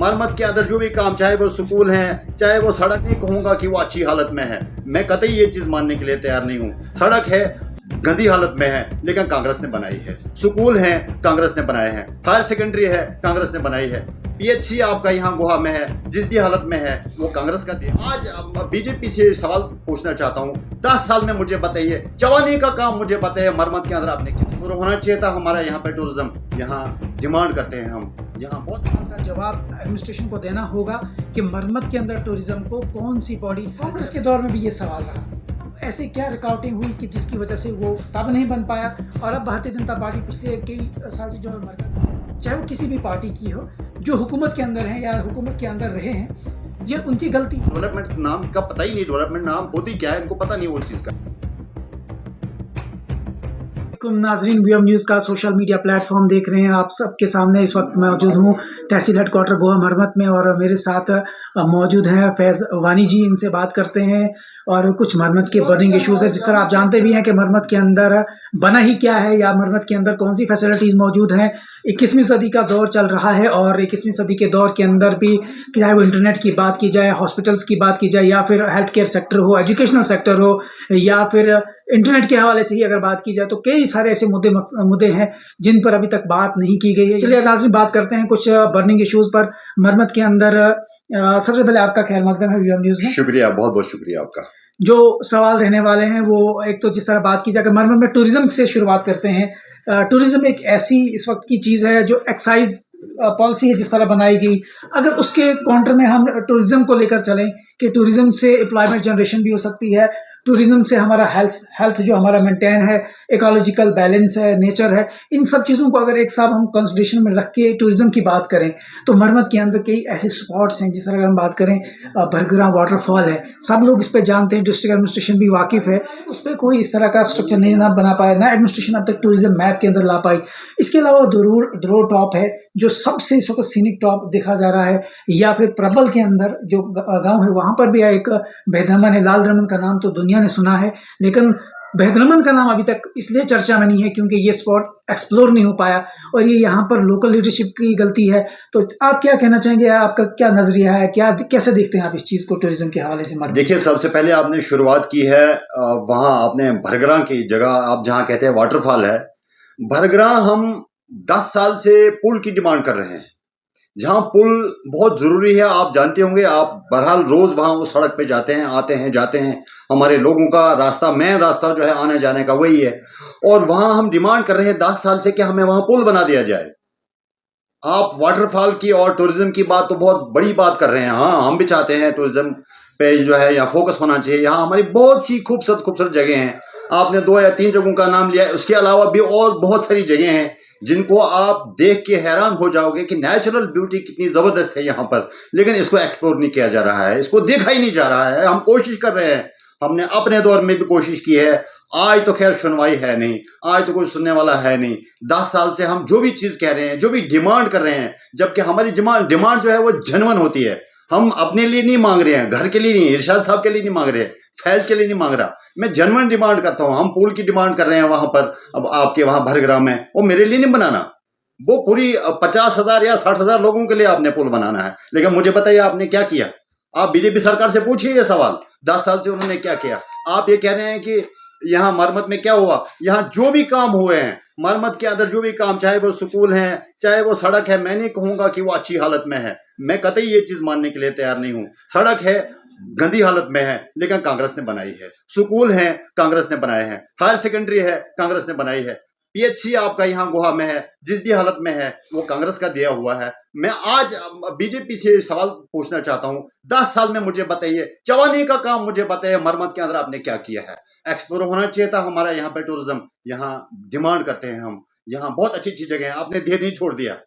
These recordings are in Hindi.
मरम्मत के अंदर जो भी काम, चाहे वो स्कूल है, चाहे वो सड़क, नहीं कहूँगा कि वो अच्छी हालत में है, मैं कतई ये चीज़ मानने के लिए तैयार नहीं हूँ। सड़क है गंदी हालत में है लेकिन कांग्रेस ने बनाई है, स्कूल है कांग्रेस ने बनाए हैं, हायर सेकेंडरी है कांग्रेस ने बनाई है, पीएचसी आपका यहाँ गोवा में है, जिस भी हालत में है वो कांग्रेस का दिया। आज बीजेपी से सवाल पूछना चाहता हूँ, 10 साल में मुझे बताइए, जवानी का काम मुझे बताइए, मरम्मत के अंदर आपने कितना होना चाहिए था। हमारा यहाँ पे टूरिज्म यहाँ डिमांड करते हैं हम, यहाँ बहुत का जवाब एडमिनिस्ट्रेशन को देना होगा कि मरम्मत के अंदर टूरिज्म को कौन सी बॉडी। कांग्रेस के दौर में भी ये सवाल रहा, ऐसे क्या रुकावटें हुई कि जिसकी वजह से वो तब नहीं बन पाया। और अब भारतीय जनता पार्टी पिछले कई साल से जो है मरकज, चाहे वो किसी भी पार्टी की हो, जो हुकूमत के अंदर है या हुकूमत के अंदर रहे हैं, ये उनकी गलती। डेवलपमेंट नाम का पता ही नहीं, डेवलपमेंट नाम होती क्या है इनको पता नहीं वो चीज़ का। नाजरीन, वीएम न्यूज़ का सोशल मीडिया प्लेटफॉर्म देख रहे हैं, आप सबके सामने इस वक्त मौजूद हूँ तहसील हेडक्वार्टर गोवा मरम्मत में, और मेरे साथ मौजूद हैं फैज़ वानी जी। इनसे बात करते हैं और कुछ मरम्मत के बर्निंग इश्यूज़ है। जिस तरह आप जानते भी हैं कि मरम्मत के अंदर बना ही क्या है या मरम्मत के अंदर कौन सी फैसिलिटीज़ मौजूद हैं। 21वीं सदी का दौर चल रहा है और 21वीं सदी के दौर के अंदर भी, चाहे वो इंटरनेट की बात की जाए, हॉस्पिटल्स की बात की जाए, या फिर हेल्थ केयर सेक्टर हो, एजुकेशनल सेक्टर हो, या फिर इंटरनेट के हवाले से ही अगर बात की जाए, तो कई सारे ऐसे मुद्दे हैं जिन पर अभी तक बात नहीं की गई है। चलिए लाजमी बात करते हैं कुछ बर्निंग इश्यूज़ पर मरम्मत के अंदर। सबसे पहले आपका ख्याल मकदम है वीएम न्यूज़ में। शुक्रिया, बहुत बहुत शुक्रिया आपका। जो सवाल रहने वाले हैं वो एक तो जिस तरह बात की जाए मरम्मत में, टूरिज्म से शुरुआत करते हैं। टूरिज्म एक ऐसी इस वक्त की चीज़ है जो एक्साइज पॉलिसी है जिस तरह बनाई गई, अगर उसके काउंटर में हम टूरिज्म को लेकर चलें कि टूरिज्म से एम्प्लॉयमेंट जनरेशन भी हो सकती है, टूरिज्म से हमारा हेल्थ जो हमारा मेंटेन है, इकोलॉजिकल बैलेंस है, नेचर है, इन सब चीज़ों को अगर एक साथ हम कंसिडरेशन में रख के टूरिज्म की बात करें तो मरम्मत के अंदर कई ऐसे स्पॉट्स हैं। जिस तरह अगर हम बात करें, भरगरा वाटरफॉल है, सब लोग इस पर जानते हैं, डिस्ट्रिक्ट एडमिनिस्ट्रेशन भी वाकिफ़ है, उस पर कोई इस तरह का स्ट्रक्चर नहीं ना बना पाया, ना एडमिनिस्ट्रेशन अब तक टूरिज्म मैप के अंदर ला पाई। इसके अलावा दरोर टॉप है जो सबसे इस वक्त सीनिक टॉप देखा जा रहा है, या फिर प्रबल के अंदर जो गाँव है वहाँ पर भी एक बेदरमन है। लाल दरमन का नाम तो दुनिया ने सुना है, लेकिन बेहदरमन का नाम अभी तक इसलिए चर्चा में नहीं है क्योंकि ये स्पॉट एक्सप्लोर नहीं हो पाया, और ये यहाँ पर लोकल लीडरशिप की गलती है। तो आप क्या कहना चाहेंगे, आपका क्या नजरिया है, क्या कैसे देखते हैं आप इस चीज़ को टूरिज्म के हवाले से? देखिए, सबसे पहले आपने शुरुआत की है वहाँ आपने भरगरा की जगह, आप जहाँ कहते हैं वाटरफॉल है, भरगरा हम 10 साल से पुल की डिमांड कर रहे हैं, जहाँ पुल बहुत ज़रूरी है। आप जानते होंगे, आप बहरहाल रोज़ वहाँ उस सड़क पे जाते हैं, आते हैं, जाते हैं, हमारे लोगों का रास्ता, मेन रास्ता जो है आने जाने का वही है, और वहाँ हम डिमांड कर रहे हैं 10 साल से कि हमें वहाँ पुल बना दिया जाए। आप वाटरफॉल की और टूरिज्म की बात तो बहुत बड़ी बात कर रहे हैं, हाँ हम भी चाहते हैं टूरिज्म पे जो है यहाँ फोकस होना चाहिए। यहाँ हमारी बहुत सी खूबसूरत खूबसूरत जगह हैं, आपने 2 या 3 जगहों का नाम लिया है, उसके अलावा भी और बहुत सारी जगह हैं जिनको आप देख के हैरान हो जाओगे कि नेचुरल ब्यूटी कितनी ज़बरदस्त है यहाँ पर, लेकिन इसको एक्सप्लोर नहीं किया जा रहा है, इसको देखा ही नहीं जा रहा है। हम कोशिश कर रहे हैं, हमने अपने दौर में भी कोशिश की है, आज तो खैर सुनवाई है नहीं, आज तो कोई सुनने वाला है नहीं। 10 साल से हम जो भी चीज़ कह रहे हैं, जो भी डिमांड कर रहे हैं, जबकि हमारी डिमांड जो है वो जेन्युइन होती है, हम अपने लिए नहीं मांग रहे हैं, घर के लिए नहीं, इरशाद साहब के लिए नहीं मांग रहे हैं, फैज़ के लिए नहीं मांग रहा, मैं जेन्युइन डिमांड करता हूँ। हम पुल की डिमांड कर रहे हैं वहाँ पर, अब आपके वहाँ भरगरा में, वो मेरे लिए नहीं बनाना, वो पूरी 50,000 या 60,000 लोगों के लिए आपने पुल बनाना है। लेकिन मुझे बताइए आपने क्या किया? आप बीजेपी सरकार से पूछिए ये सवाल, 10 साल से उन्होंने क्या किया? आप ये कह रहे हैं कि यहाँ मरम्मत में क्या हुआ? यहाँ जो भी काम हुए हैं मरम्मत के अंदर, जो भी काम, चाहे वो स्कूल है, चाहे वो सड़क है, मैं नहीं कहूँगा कि वो अच्छी हालत में है, मैं कतई ये चीज़ मानने के लिए तैयार नहीं हूँ। सड़क है गंदी हालत में है लेकिन कांग्रेस ने बनाई है, स्कूल है कांग्रेस ने बनाए हैं, हायर सेकेंडरी है कांग्रेस ने बनाई है, पीएचसी आपका यहाँ गोवा में है, जिस भी हालत में है वो कांग्रेस का दिया हुआ है। मैं आज बीजेपी से सवाल पूछना चाहता हूँ, 10 साल में मुझे बताइए, जवानी का काम मुझे बताइए, मरम्मत के अंदर आपने क्या किया है? एक्सप्लोर होना चाहिए था हमारा यहाँ पे टूरिज्म, यहाँ डिमांड करते हैं हम, यहाँ बहुत अच्छी अच्छी जगह है, आपने देर नहीं छोड़ दिया।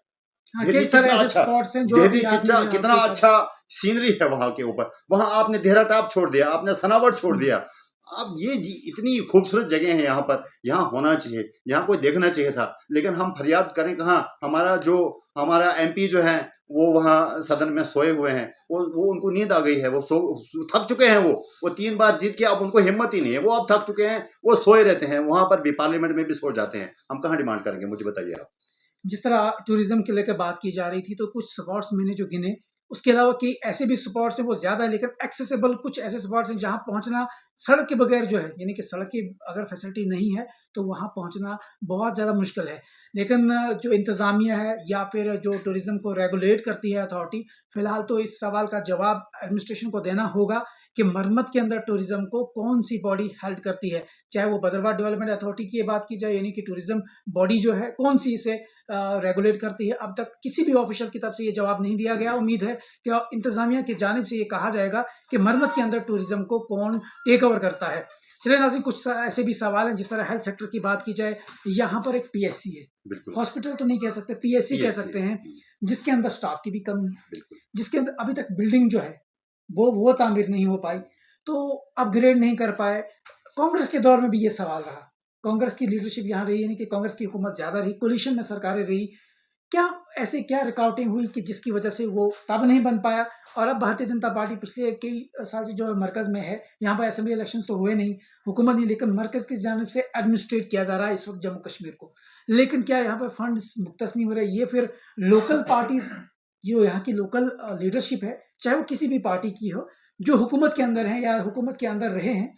कितना अच्छा सीनरी है वहां के ऊपर, वहां आपने देहरा टॉप छोड़ दिया, आपने सनावट छोड़ दिया। अब ये इतनी खूबसूरत जगह है यहाँ पर, यहाँ होना चाहिए, यहाँ कोई देखना चाहिए था, लेकिन हम फरियाद करें कहाँ? हमारा एमपी जो है वो वहाँ सदन में सोए हुए हैं, वो उनको नींद आ गई है, वो थक चुके हैं, वो 3 बार जीत के अब उनको हिम्मत ही नहीं है, वो अब थक चुके हैं, वो सोए रहते हैं, वहाँ पर भी पार्लियामेंट में भी सो जाते हैं। हम कहाँ डिमांड करेंगे, मुझे बताइए आप। जिस तरह टूरिज्म के लेकर बात की जा रही थी, तो कुछ स्पॉट्स मैंने जो गिने, उसके अलावा कई ऐसे भी स्पॉट्स हैं वो ज़्यादा है, लेकिन एक्सेसिबल कुछ ऐसे स्पॉट्स हैं जहाँ पहुँचना सड़क के बगैर जो है, यानी कि सड़क की अगर फैसिलिटी नहीं है तो वहाँ पहुँचना बहुत ज़्यादा मुश्किल है। लेकिन जो इंतज़ामिया है या फिर जो टूरिज़्म को रेगुलेट करती है अथॉरिटी, फ़िलहाल तो इस सवाल का जवाब एडमिनिस्ट्रेशन को देना होगा कि मरम्मत के अंदर टूरिज़्म को कौन-सी बॉडी हेल्ड करती है। चाहे वो भद्रवाह डेवलपमेंट अथॉरिटी की बात की जाए, यानी कि टूरिज़्म बॉडी जो है कौन-सी इसे रेगुलेट करती है। अब तक किसी भी ऑफिशियल की तरफ से ये जवाब नहीं दिया गया। उम्मीद है कि इंतज़ामिया की जानिब से ये कहा जाएगा कि मरम्मत के अंदर टूरिज़्म को कौन टेक ओवर करता है। चलिए नाज़रीन, कुछ ऐसे भी सवाल हैं, जिस तरह हेल्थ सेक्टर की बात की जाए, यहाँ पर एक पीएचसी है, बिल्कुल हॉस्पिटल तो नहीं कह सकते, पीएचसी कह सकते हैं, जिसके अंदर स्टाफ की भी कमी है, बिल्कुल जिसके अंदर अभी तक बिल्डिंग जो है वो तामीर नहीं हो पाई, तो अपग्रेड नहीं कर पाए। कांग्रेस के दौर में भी ये सवाल रहा, कांग्रेस की लीडरशिप यहाँ रही, यानी कि कांग्रेस की हुकूमत ज़्यादा रही, कोलिशन में सरकारें रही। क्या ऐसे क्या रुकावटें हुई कि जिसकी वजह से वो तब नहीं बन पाया, और अब भारतीय जनता पार्टी पिछले कई साल से जो है मरकज़ में है, यहाँ पर असेंबली इलेक्शंस तो हुए नहीं, हुकूमत नहीं, लेकिन मरकज़ की जानिब से एडमिनिस्ट्रेट किया जा रहा है इस वक्त जम्मू कश्मीर को। लेकिन क्या यहाँ पर फंड्स मुख्तस नहीं हो रहे? ये फिर लोकल पार्टीज़, जो यहाँ की लोकल लीडरशिप है, चाहे वो किसी भी पार्टी की हो, जो हुकूमत के अंदर हैं या हुकूमत के अंदर रहे हैं,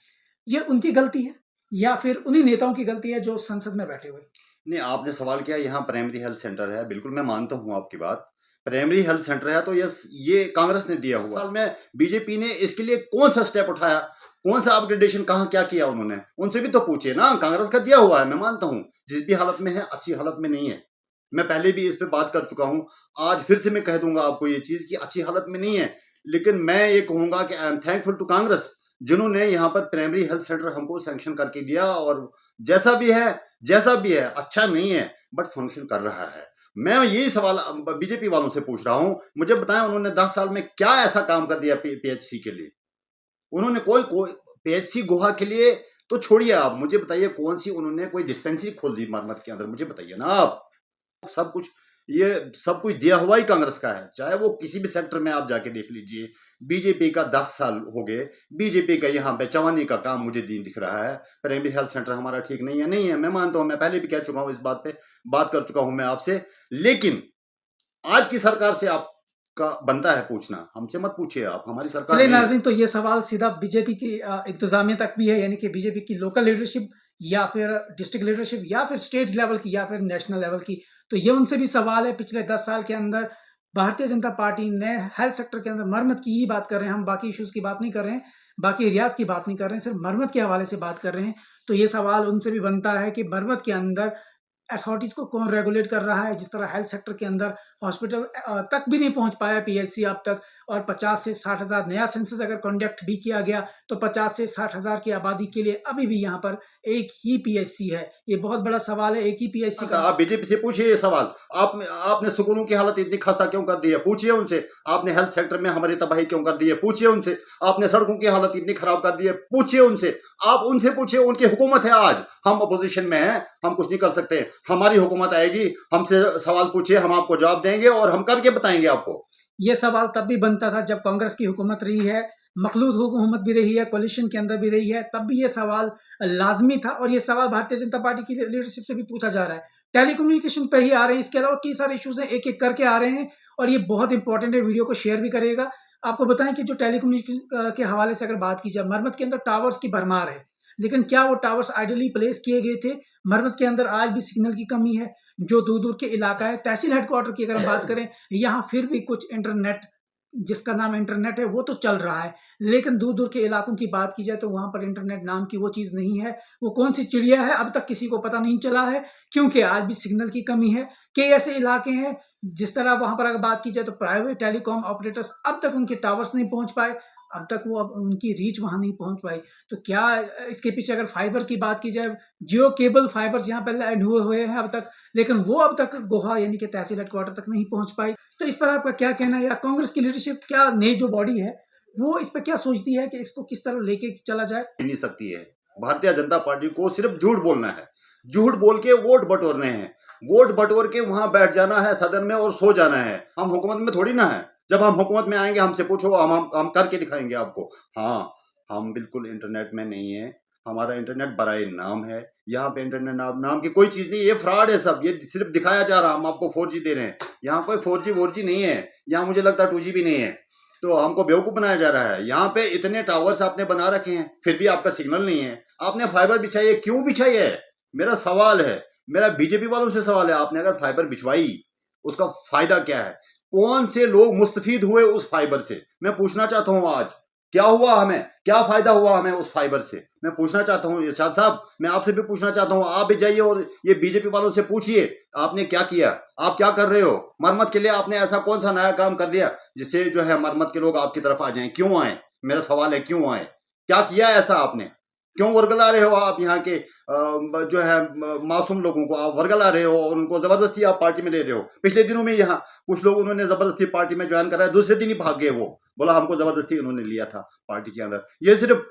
ये उनकी गलती है या फिर उन्हीं नेताओं की गलती है जो संसद में बैठे हुए? नहीं, आपने सवाल किया यहाँ प्राइमरी हेल्थ सेंटर है, बिल्कुल मैं मानता हूँ आपकी बात। प्राइमरी हेल्थ सेंटर है तो ये कांग्रेस ने दिया हुआ। साल में बीजेपी ने इसके लिए कौन सा स्टेप उठाया, कौन सा अपग्रेडेशन, कहाँ क्या किया उन्होंने, उनसे भी तो पूछिए ना। कांग्रेस का दिया हुआ है, मैं मानता हूँ, जिस भी हालत में है, अच्छी हालत में नहीं है। मैं पहले भी इस पे बात कर चुका हूँ, आज फिर से मैं कह दूंगा आपको ये चीज कि अच्छी हालत में नहीं है। लेकिन मैं ये कहूंगा कि I am thankful to Congress, जिन्होंने यहाँ पर प्राइमरी हेल्थ सेंटर हमको सैंक्शन करके दिया, और जैसा भी है अच्छा नहीं है बट फंक्शन कर रहा है। मैं यही सवाल बीजेपी वालों से पूछ रहा हूं, मुझे बताएं उन्होंने 10 साल में क्या ऐसा काम कर दिया पीएचसी के लिए। उन्होंने कोई पीएचसी गुहा के लिए तो छोड़िए, आप मुझे बताइए कौन सी उन्होंने कोई डिस्पेंसरी खोल दी मरमत के अंदर, मुझे बताइए ना आप। सब कुछ ये सब कुछ दिया हुआ ही कांग्रेस का है, चाहे वो किसी भी सेक्टर में आप जाके देख लीजिए। बीजेपी का 10 साल हो गए, बीजेपी का यहाँ पे चवानी का काम मुझे दिन दिख रहा है। प्राइमरी हेल्थ सेंटर हमारा ठीक नहीं है, मैं मानता हूँ, मैं पहले भी कह चुका हूँ, इस बात पे बात कर चुका हूँ मैं आपसे। लेकिन आज की सरकार से आपका बनता है पूछना, हमसे मत पूछिए आप, हमारी सरकार चलिए नहीं है। नाज़रीन, तो ये सवाल सीधा बीजेपी की इंतज़ामिया तक भी है, यानी कि बीजेपी की लोकल लीडरशिप या फिर डिस्ट्रिक्ट लीडरशिप या फिर स्टेट लेवल की या फिर नेशनल लेवल की। तो ये उनसे भी सवाल है। पिछले 10 साल के अंदर भारतीय जनता पार्टी ने हेल्थ सेक्टर के अंदर मरम्मत की ही बात कर रहे हैं हम, बाकी इश्यूज़ की बात नहीं कर रहे हैं, बाकी एरियाज़ की बात नहीं कर रहे हैं, सिर्फ मरम्मत के हवाले से बात कर रहे हैं। तो ये सवाल उनसे भी बनता है कि मरम्मत के अंदर अथॉरिटीज़ को कौन रेगुलेट कर रहा है? जिस तरह हेल्थ सेक्टर के अंदर हॉस्पिटल तक भी नहीं पहुँच पाया पीएचसी अब तक, और 50 से 60 हज़ार नया सेंसस अगर कंडक्ट भी किया गया, तो 50 से 60 हज़ार की आबादी के लिए अभी भी यहाँ पर एक ही पीएचसी है। ये बहुत बड़ा सवाल है, एक ही पीएचसी का। आप बीजेपी से पूछिए ये सवाल, आपने स्कूलों की हालत इतनी खस्ता क्यों कर दी है, पूछिए उनसे। आपने हेल्थ सेक्टर में हमारी तबाही क्यों कर दी है, पूछिए उनसे। आपने सड़कों की हालत इतनी खराब कर दी है, पूछिए उनसे। आप उनसे पूछिए, उनकी हुकूमत है आज, हम अपोजिशन में हैं, हम कुछ नहीं कर सकते। हमारी हुकूमत आएगी, हमसे सवाल पूछिए, हम आपको जवाब देंगे और हम करके बताएंगे आपको। ये सवाल तब भी बनता था जब कांग्रेस की हुकूमत रही है, मखलूत हुकूमत भी रही है, कोलिशन के अंदर भी रही है, तब भी ये सवाल लाजमी था, और ये सवाल भारतीय जनता पार्टी की लीडरशिप से भी पूछा जा रहा है। टेलीकम्युनिकेशन पे ही आ रहे हैं, इसके अलावा कई सारे इश्यूज हैं, एक एक करके आ रहे हैं, और ये बहुत इंपॉर्टेंट है, वीडियो को शेयर भी करेगा। आपको बताएं कि जो टेलीकम्युनिकेशन के हवाले से अगर बात की जाए, मरम्मत के अंदर टावर्स की भरमार है, लेकिन क्या वो टावर्स आइडियली प्लेस किए गए थे? मरम्मत के अंदर आज भी सिग्नल की कमी है। जो दूर दूर के इलाका है, तहसील हेडक्वार्टर की अगर हम बात करें, यहाँ फिर भी कुछ इंटरनेट, जिसका नाम इंटरनेट है, वो तो चल रहा है, लेकिन दूर दूर के इलाकों की बात की जाए तो वहां पर इंटरनेट नाम की वो चीज़ नहीं है। वो कौन सी चिड़िया है अब तक किसी को पता नहीं चला है, क्योंकि आज भी सिग्नल की कमी है। कई ऐसे इलाके हैं, जिस तरह वहां पर अगर बात की जाए तो प्राइवेट टेलीकॉम ऑपरेटर्स अब तक उनके टावर्स नहीं पहुंच पाए, अब तक वो अब उनकी रीच वहां नहीं पहुंच पाई। तो क्या इसके पीछे अगर फाइबर की बात की जाए, जियो केबल फाइबर्स यहाँ पर लैंड हुए हैं अब तक, लेकिन वो अब तक गोहा यानी कि तहसील हेडक्वार्टर तक नहीं पहुंच पाई। तो इस पर आपका क्या कहना है, या कांग्रेस की लीडरशिप, क्या नई जो बॉडी है वो इस पर क्या सोचती है कि इसको किस तरह लेके चला जाए? नहीं सकती है। भारतीय जनता पार्टी को सिर्फ झूठ बोलना है, झूठ बोल के वोट बटोरने हैं, वोट बटोर के वहां बैठ जाना है सदन में और सो जाना है। हम हुकूमत में थोड़ी ना है, जब हम हुकूमत में आएंगे हमसे पूछो, हम करके दिखाएंगे आपको। हाँ, हम बिल्कुल इंटरनेट में नहीं है, हमारा इंटरनेट बराए नाम है, यहाँ पे इंटरनेट नाम की कोई चीज नहीं, ये फ्रॉड है सब, ये सिर्फ दिखाया जा रहा है, हम आपको 4G दे रहे हैं। यहाँ कोई 4G 4G नहीं है, यहाँ मुझे लगता है 2G भी नहीं है, तो हमको बेवकूफ बनाया जा रहा है। यहाँ पे इतने टावर्स आपने बना रखे हैं, फिर भी आपका सिग्नल नहीं है। आपने फाइबर बिछाई है, क्यों बिछाई है? मेरा सवाल है, मेरा बीजेपी वालों से सवाल है, आपने अगर फाइबर बिछवाई उसका फायदा क्या है? कौन से लोग मुस्तफीद हुए उस फाइबर से? मैं पूछना चाहता हूँ आज क्या हुआ, हमें क्या फायदा हुआ हमें उस फाइबर से? मैं पूछना चाहता हूँ इरशाद साहब, मैं आपसे भी पूछना चाहता हूँ, आप भी जाइए और ये बीजेपी वालों से पूछिए आपने क्या किया, आप क्या कर रहे हो मरम्मत के लिए? आपने ऐसा कौन सा नया काम कर दिया जिससे जो है मरम्मत के लोग आपकी तरफ आ जाएं? क्यों आए? मेरा सवाल है, क्यों आए? क्या किया ऐसा आपने? क्यों वर्गला रहे हो आप यहाँ के जो है मासूम लोगों को? आप वर्गला रहे हो और उनको जबरदस्ती आप पार्टी में ले रहे हो। पिछले दिनों में यहाँ कुछ लोग उन्होंने जबरदस्ती पार्टी में ज्वाइन कराया, दूसरे दिन ही भाग गए, वो बोला हमको जबरदस्ती उन्होंने लिया था पार्टी के अंदर। ये सिर्फ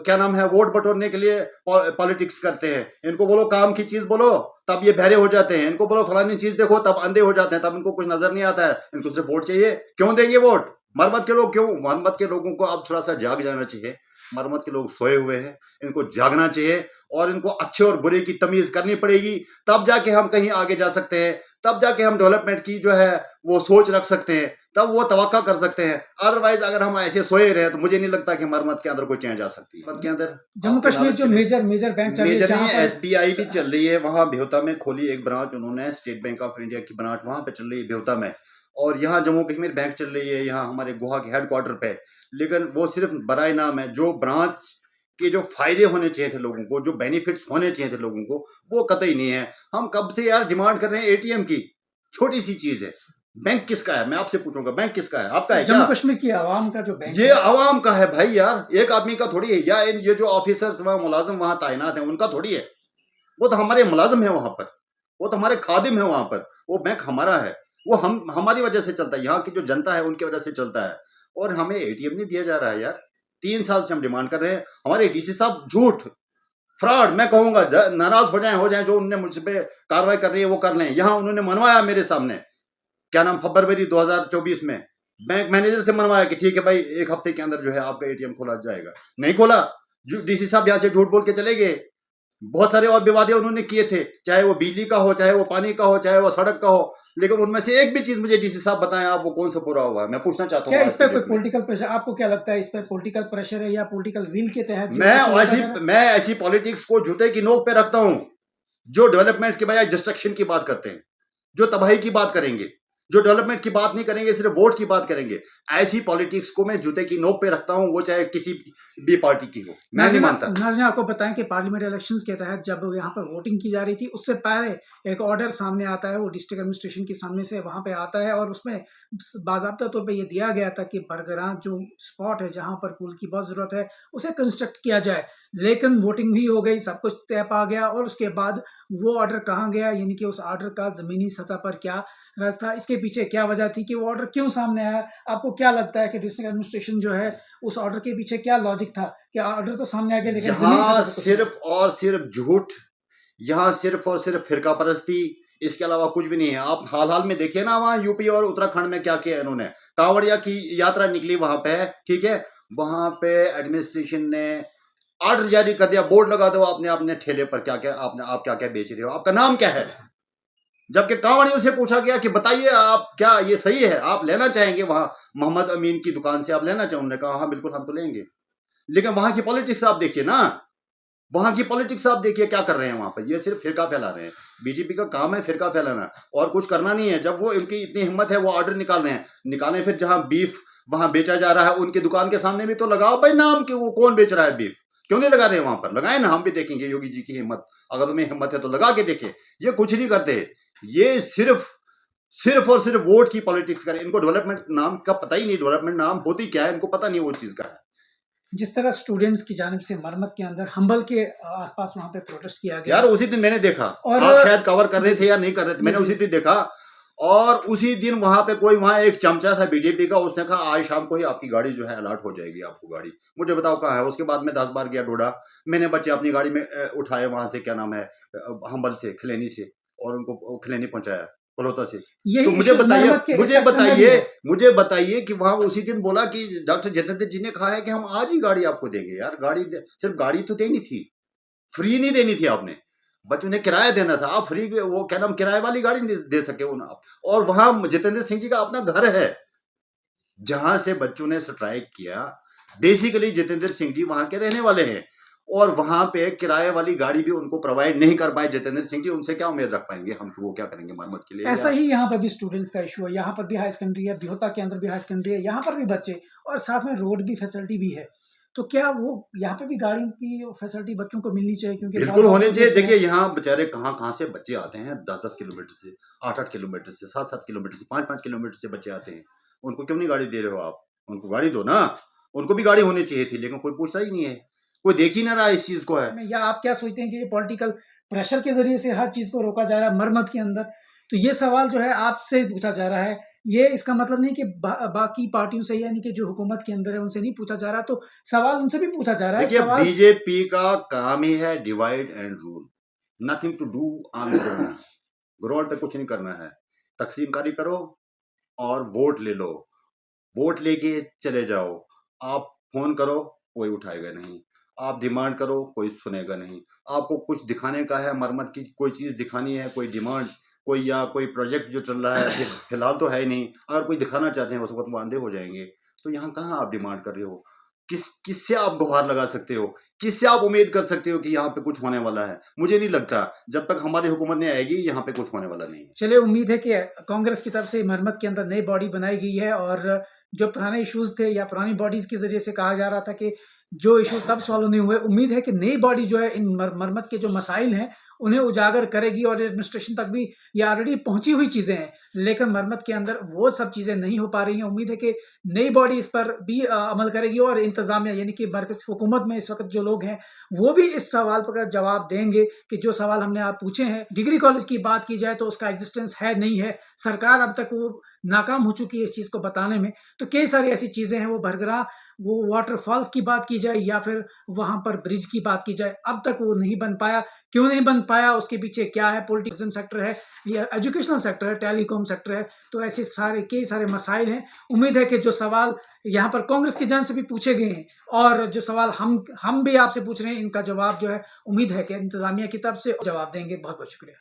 क्या नाम है, वोट बटोरने के लिए पॉलिटिक्स करते हैं। इनको बोलो काम की चीज बोलो तब ये बहरे हो जाते हैं, इनको बोलो फलानी चीज देखो तब अंधे हो जाते हैं, तब इनको कुछ नजर नहीं आता है, इनको सिर्फ वोट चाहिए। क्यों देंगे वोट मरम्मत के लोग? क्यों? मरम्मत के लोगों को अब थोड़ा सा जाग जाना चाहिए। मरम्मत के लोग सोए हुए हैं, इनको जागना चाहिए और इनको अच्छे और बुरे की तमीज करनी पड़ेगी, तब जाके हम कहीं आगे जा सकते हैं, तब जाके हम डेवलपमेंट की जो है वो सोच रख सकते हैं, तब वो तवक्का कर सकते हैं। अदरवाइज अगर हम ऐसे सोए रहे तो मुझे नहीं लगता कि मरम्मत के अंदर कोई चेंज आ सकती है। के अंदर जम्मू कश्मीर जो मेजर बैंक चल रही है, मेजर नहीं, SBI भी चल रही है, वहां बेहता में खोली एक ब्रांच उन्होंने, स्टेट बैंक ऑफ इंडिया की ब्रांच वहां पे चल रही है बेहता में, और यहाँ जम्मू कश्मीर बैंक चल रही है यहाँ हमारे गोवा के हेडक्वार्टर पे। लेकिन वो सिर्फ बराए नाम है, जो ब्रांच के जो फायदे होने चाहिए थे लोगों को, जो बेनिफिट्स होने चाहिए थे लोगों को, वो कतई नहीं है। हम कब से यार डिमांड कर रहे हैं ATM की, छोटी सी चीज है। बैंक किसका है? मैं आपसे पूछूंगा, बैंक किसका है? आपका है क्या? जम्मू कश्मीर की आवाम का जो बैंक ये आवाम का है भाई यार, एक आदमी का थोड़ी है, या ये जो ऑफिसर्स वहां मुलाजिम वहां तैनात हैं उनका थोड़ी है। वो तो हमारे मुलाजिम है वहां पर, वो तो हमारे खादिम है वहां पर। वो बैंक हमारा है, वो हम हमारी वजह से चलता है, यहाँ की जो जनता है उनकी वजह से चलता है। और हमें ATM नहीं दिया जा रहा है यार, 3 साल से हम डिमांड कर रहे हैं। हमारे DC साहब झूठ, फ्रॉड मैं कहूंगा, नाराज हो जाए जो उन्होंने मुझ पे कार्रवाई कर रही है वो कर लें। यहाँ उन्होंने मनवाया मेरे सामने, क्या नाम, फरवरी 2024 में बैंक मैनेजर से मनवाया कि ठीक है भाई 1 हफ्ते के अंदर जो है आपका ATM खोला जाएगा। नहीं खोला, DC साहब यहाँ से झूठ बोल के चले गए। बहुत सारे और विवादे उन्होंने किए थे, चाहे वो बिजली का हो, चाहे वो पानी का हो, चाहे वो सड़क का हो, लेकिन उनमें से एक भी चीज मुझे DC साहब बताएं आप, वो कौन सा पूरा हुआ है? मैं पूछना चाहता हूँ। क्या इस पे कोई पॉलिटिकल प्रेशर, आपको क्या लगता है इस पे पॉलिटिकल प्रेशर है या पॉलिटिकल विल के तहत? मैं ऐसी पॉलिटिक्स को जूते की नोक पे रखता हूँ जो डेवलपमेंट के बजाय डिस्ट्रक्शन की बात करते हैं, जो तबाही की बात करेंगे, जो डेवलपमेंट की बात नहीं करेंगे, सिर्फ वोट की बात करेंगे। ऐसी पॉलिटिक्स को मैं जूते की नोक पे रखता हूं, वो चाहे किसी भी पार्टी की हो, मैं नहीं मानता। नाज़रीन आपको बताएं कि पार्लियामेंट इलेक्शंस के तहत जब यहाँ पर वोटिंग की जा रही थी, उससे पहले एक ऑर्डर सामने आता है, वो डिस्ट्रिक्ट एडमिनिस्ट्रेशन के सामने से वहाँ पे आता है, और उसमें बाज़ाब्ता तौर पे ये दिया गया था कि बरगरां जो स्पॉट है जहाँ पर पुल की बहुत ज़रूरत है उसे कंस्ट्रक्ट किया जाए। लेकिन वोटिंग भी हो गई, सब कुछ तय पा गया, और उसके बाद वो ऑर्डर कहाँ गया, यानी कि उस ऑर्डर का ज़मीनी सतह पर क्या राज था, इसके पीछे क्या वजह थी कि वो ऑर्डर क्यों सामने आया? आपको क्या लगता है कि डिस्ट्रिक्ट एडमिनिस्ट्रेशन जो है उस ऑर्डर के पीछे क्या लॉजिक था कि ऑर्डर तो सामने आ गया लेकिन यहाँ सिर्फ और सिर्फ झूठ, यहाँ सिर्फ और सिर्फ फिरका परस्ती, इसके अलावा कुछ भी नहीं है। आप हाल में देखिए ना वहाँ यूपी और उत्तराखंड में क्या किया इन्होंने। कांवड़िया की यात्रा निकली वहां पे, ठीक है, वहां पे एडमिनिस्ट्रेशन ने ऑर्डर जारी कर दिया, बोर्ड लगा दो आपने अपने ठेले पर क्या क्या आप क्या क्या बेच रहे हो, आपका नाम क्या है। जबकि कांवड़ियों से पूछा गया कि बताइए आप क्या ये सही है, आप लेना चाहेंगे वहां मोहम्मद अमीन की दुकान से, आप लेना चाहेंगे? उन्होंने कहा हाँ बिल्कुल हम तो लेंगे। लेकिन वहां की पॉलिटिक्स आप देखिए ना, वहां की पॉलिटिक्स आप देखिए क्या कर रहे हैं वहां पर। ये सिर्फ फिरका फैला रहे हैं, बीजेपी का काम है फिरका फैलाना और कुछ करना नहीं है। जब वो इनकी इतनी हिम्मत है वो ऑर्डर निकाल रहे हैं, निकालें, फिर जहां बीफ वहां बेचा जा रहा है उनकी दुकान के सामने भी तो लगाओ भाई नाम कि वो कौन बेच रहा है बीफ, क्यों नहीं लगा रहे वहां पर? लगाए ना, हम भी देखेंगे योगी जी की हिम्मत, अगर तुम्हें हिम्मत है तो लगा के देखे। ये कुछ नहीं करते, ये सिर्फ और सिर्फ वोट की पॉलिटिक्स करें। इनको डेवलपमेंट नाम का पता ही नहीं, डेवलपमेंट नाम होती क्या है इनको पता नहीं वो चीज का है। जिस तरह स्टूडेंट्स की जानिब से मरम्मत के अंदर हम्बल के आसपास वहां पे प्रोटेस्ट किया गया यार, उसी दिन मैंने देखा, और आप शायद कवर कर रहे थे या नहीं कर रहे थे, मैंने उसी दिन देखा। और उसी दिन वहां पे कोई वहां एक चमचा था बीजेपी का, उसने कहा आज शाम को ही आपकी गाड़ी जो है अलर्ट हो जाएगी, आपको गाड़ी, मुझे बताओ कहाँ है। उसके बाद में 10 बार गया डोडा, मैंने बच्चे अपनी गाड़ी में उठाए वहां से, क्या नाम है, हम्बल से, खिलैनी से, और उनको खिलैनी पहुंचाया पलोता से। तो मुझे बताइए कि वहां उसी दिन बोला कि डॉक्टर जितेंद्र जी ने कहा है कि हम आज ही गाड़ी आपको देंगे। यार गाड़ी सिर्फ गाड़ी तो देनी थी, फ्री नहीं देनी थी आपने। बच्चों ने किराया देना था, आप फ्री वो क्या नाम किराए वाली गाड़ी नहीं दे सके उन आप। और वहां जितेंद्र सिंह जी का अपना घर है जहां से बच्चों ने स्ट्राइक किया। बेसिकली जितेंद्र सिंह जी वहां के रहने वाले हैं और वहां पे किराए वाली गाड़ी भी उनको प्रोवाइड नहीं कर पाए जितेंद्र सिंह जी। उनसे क्या उम्मीद रख पाएंगे हम कि वो क्या करेंगे मरम्मत के लिए? ऐसा ही यहाँ पर भी स्टूडेंट्स का इशू है, यहाँ पर भी हाई सेकेंडरी है, दिहोता के अंदर भी हाई सेकेंडरी है, यहाँ पर भी बच्चे और साथ में रोड भी फैसिलिटी भी है। तो क्या वो यहाँ पे भी गाड़ी की फैसिलिटी बच्चों को मिलनी चाहिए क्योंकि बिल्कुल बहुत होने दूर चाहिए। से देखिए हैं। यहाँ बेचारे कहाँ कहाँ से बच्चे आते हैं, 10-10 किलोमीटर से, 8-8 किलोमीटर से, 7-7 किलोमीटर से, 5-5 किलोमीटर से बच्चे आते हैं। उनको क्यों नहीं गाड़ी दे रहे हो आप? उनको गाड़ी दो ना। उनको भी गाड़ी होनी चाहिए थी लेकिन कोई पूछता ही नहीं है, कोई देख ही ना रहा इस चीज को है। या आप क्या सोचते हैं कि ये पॉलिटिकल प्रेशर के जरिए से हर चीज को रोका जा रहा है मरम्मत के अंदर? तो ये सवाल जो है आपसे पूछा जा रहा है, ये इसका मतलब नहीं कि बाकी पार्टियों से यानी कि जो हुकूमत के अंदर है उनसे नहीं पूछा जा रहा, तो सवाल उनसे भी पूछा जा रहा है। देखिए सवाल बीजेपी का काम ही है divide and rule, nothing to do on ground. Ground पे कुछ नहीं करना है, तकसीमकारी करो और वोट ले लो, वोट लेके चले जाओ। आप फोन करो कोई उठाएगा नहीं, आप डिमांड करो कोई सुनेगा नहीं। आपको कुछ दिखाने का है, मरम्मत की कोई चीज दिखानी है, कोई डिमांड कोई या कोई प्रोजेक्ट जो चल रहा है फिलहाल तो है ही नहीं। अगर कोई दिखाना चाहते हैं उस वक्त वो अंधे हो जाएंगे। तो यहाँ कहाँ आप डिमांड कर रहे हो? किससे आप गुहार लगा सकते हो? किससे आप उम्मीद कर सकते हो कि यहाँ पे कुछ होने वाला है? मुझे नहीं लगता जब तक हमारी हुकूमत नहीं आएगी यहाँ पे कुछ होने वाला नहीं है। चलिए, उम्मीद है कि कांग्रेस की तरफ से मरम्मत के अंदर नई बॉडी बनाई गई है और जो पुराने इश्यूज थे या पुरानी बॉडीज के जरिए से कहा जा रहा था कि जो इश्यूज तब सॉल्व नहीं हुए, उम्मीद है कि नई बॉडी जो है इन मरम्मत के जो मसाइल हैं उन्हें उजागर करेगी और एडमिनिस्ट्रेशन तक भी ये ऑलरेडी पहुंची हुई चीजें हैं लेकिन मरम्मत के अंदर वो सब चीजें नहीं हो पा रही हैं। उम्मीद है कि नई बॉडी इस पर भी अमल करेगी और इंतजामिया यानी कि मरकज़ी हुकूमत में इस वक्त जो लोग हैं वो भी इस सवाल पर जवाब देंगे कि जो सवाल हमने आप पूछे हैं। डिग्री कॉलेज की बात की जाए तो उसका एग्जिस्टेंस है नहीं है, सरकार अब तक वो नाकाम हो चुकी है इस चीज़ को बताने में। तो कई सारी ऐसी चीज़ें हैं, वो भरगरा वो वाटरफॉल्स की बात की जाए या फिर वहाँ पर ब्रिज की बात की जाए, अब तक वो नहीं बन पाया। क्यों नहीं बन पाया, उसके पीछे क्या है? पॉलिटिक्स सेक्टर है या एजुकेशनल सेक्टर है, टेलीकॉम सेक्टर है, तो ऐसे सारे कई सारे मसाइल हैं। उम्मीद है कि जो सवाल यहाँ पर कांग्रेस की जान से भी पूछे गए हैं और जो सवाल हम भी आपसे पूछ रहे हैं, इनका जवाब जो है उम्मीद है कि इंतजामिया की तरफ से जवाब देंगे। बहुत बहुत शुक्रिया।